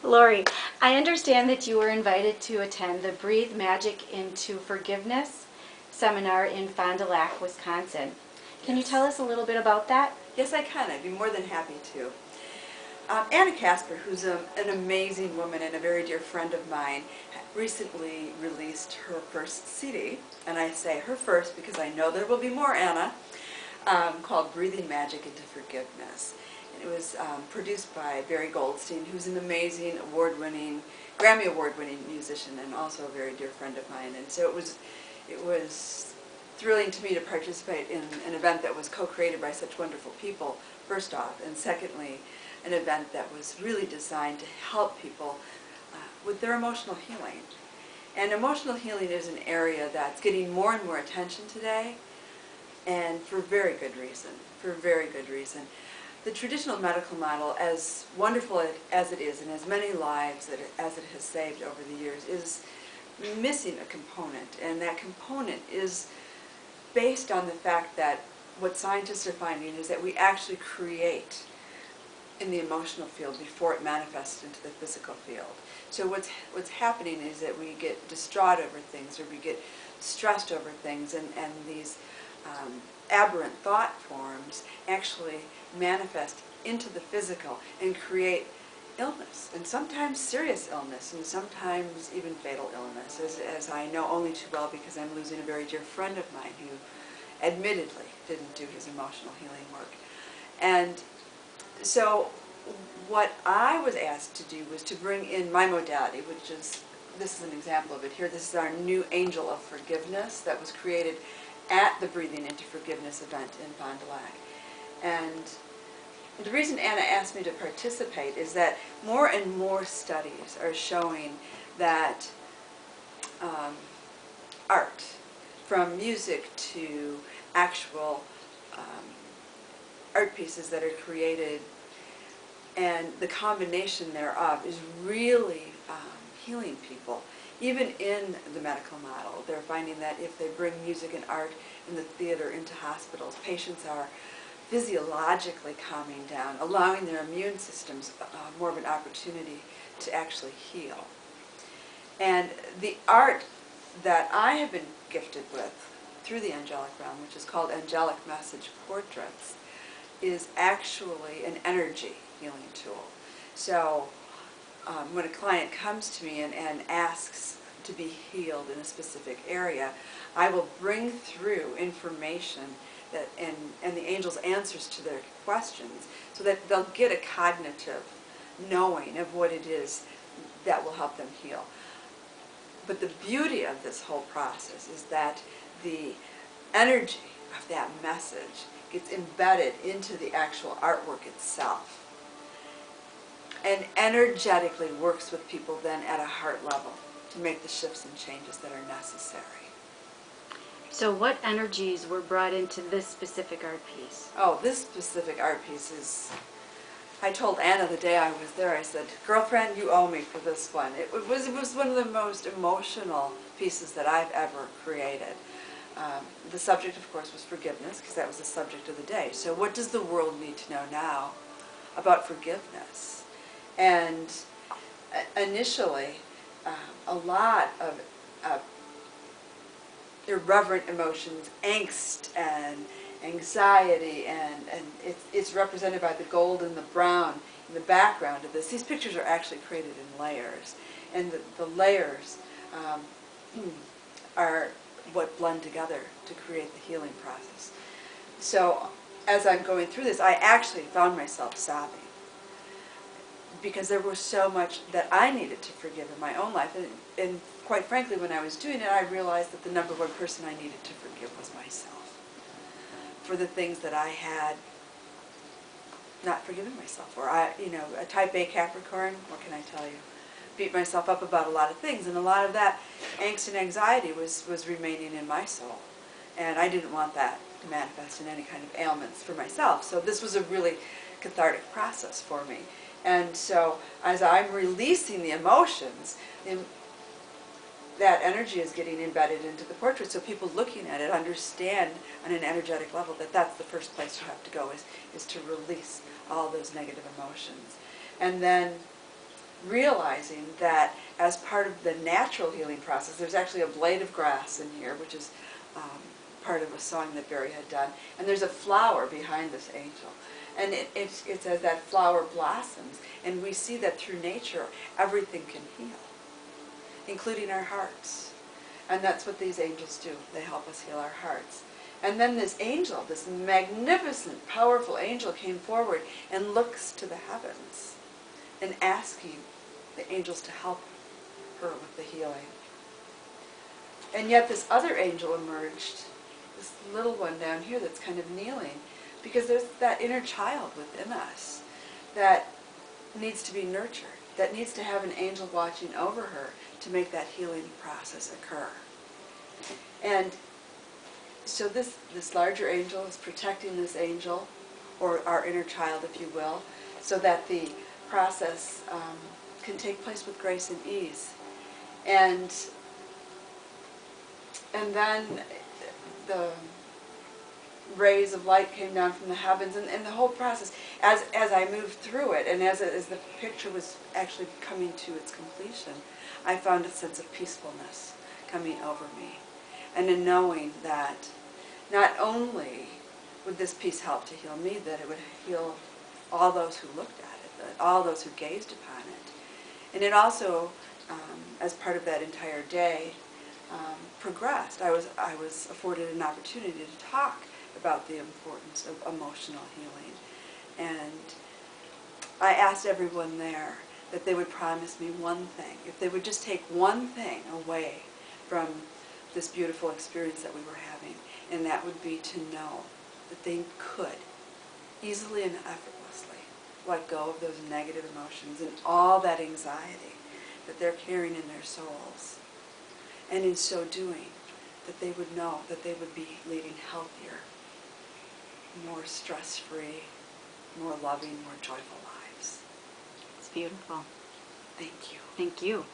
Lori, I understand that you were invited to attend the Breathe Magic into Forgiveness seminar in Fond du Lac, Wisconsin. Can you tell us a little bit about that? Yes, I can. I'd be more than happy to. Anna Casper, who's an amazing woman and a very dear friend of mine, recently released her first CD, and I say her first because I know there will be more, Anna, called Breathing Magic into Forgiveness. And it was produced by Barry Goldstein, who's an amazing award-winning, Grammy award-winning musician and also a very dear friend of mine. And so it was thrilling to me to participate in an event that was co-created by such wonderful people, first off, and secondly, an event that was really designed to help people with their emotional healing. And emotional healing is an area that's getting more and more attention today, and for very good reason, The traditional medical model, as wonderful as it is, and as many lives as it has saved over the years, is missing a component, and that component is based on the fact that what scientists are finding is that we actually create in the emotional field before it manifests into the physical field. So what's happening is that we get distraught over things, or we get stressed over things, and these aberrant thought forms actually manifest into the physical and create illness, and sometimes serious illness, and sometimes even fatal illness, as I know only too well because I'm losing a very dear friend of mine who admittedly didn't do his emotional healing work. And so what I was asked to do was to bring in my modality, which is, this is an example of it here, this is our new Angel of Forgiveness that was created at the Breathing into Forgiveness event in Fond du Lac. And the reason Anna asked me to participate is that more and more studies are showing that art, from music to actual art pieces that are created, and the combination thereof is really healing people. Even in the medical model, they're finding that if they bring music and art in the theater into hospitals, patients are physiologically calming down, allowing their immune systems more of an opportunity to actually heal. And the art that I have been gifted with through the angelic realm, which is called Angelic Message Portraits, is actually an energy healing tool. So when a client comes to me and asks to be healed in a specific area, I will bring through information that and the angels' answers to their questions, so that they'll get a cognitive knowing of what it is that will help them heal. But the beauty of this whole process is that the energy of that message gets embedded into the actual artwork itself, and energetically works with people then at a heart level to make the shifts and changes that are necessary. So what energies were brought into this specific art piece? Oh, this specific art piece is, I told Anna the day I was there, I said, girlfriend, you owe me for this one. It was one of the most emotional pieces that I've ever created. The subject, of course, was forgiveness, because that was the subject of the day. So what does the world need to know now about forgiveness? And initially, a lot of irreverent emotions, angst and anxiety, and it's represented by the gold and the brown in the background of this. These pictures are actually created in layers, and the layers are what blend together to create the healing process. So as I'm going through this, I actually found myself sobbing, because there was so much that I needed to forgive in my own life. And quite frankly, when I was doing it, I realized that the number one person I needed to forgive was myself, for the things that I had not forgiven myself for. A type A Capricorn, what can I tell you? Beat myself up about a lot of things, and a lot of that angst and anxiety was remaining in my soul. And I didn't want that to manifest in any kind of ailments for myself. So this was a really cathartic process for me. And so as I'm releasing the emotions, that energy is getting embedded into the portrait, so people looking at it understand on an energetic level that that's the first place you have to go, is to release all those negative emotions. And then realizing that as part of the natural healing process, there's actually a blade of grass in here, which is part of a song that Barry had done, and there's a flower behind this angel. And it's as that flower blossoms, and we see that through nature, everything can heal, including our hearts. And that's what these angels do. They help us heal our hearts. And then this angel, this magnificent, powerful angel came forward and looks to the heavens and asking the angels to help her with the healing. And yet this other angel emerged, this little one down here that's kind of kneeling, because there's that inner child within us that needs to be nurtured, that needs to have an angel watching over her to make that healing process occur. And so this larger angel is protecting this angel, or our inner child, if you will, so that the process can take place with grace and ease. And then the rays of light came down from the heavens, and the whole process, as I moved through it, and as the picture was actually coming to its completion, I found a sense of peacefulness coming over me, and in knowing that not only would this piece help to heal me, that it would heal all those who looked at it, all those who gazed upon it. And it also, as part of that entire day, progressed. I was afforded an opportunity to talk about the importance of emotional healing. And I asked everyone there that they would promise me one thing, if they would just take one thing away from this beautiful experience that we were having, and that would be to know that they could easily and effortlessly let go of those negative emotions and all that anxiety that they're carrying in their souls. And in so doing, that they would know that they would be leading healthier, more stress-free, more loving, more joyful lives. It's beautiful. Thank you. Thank you.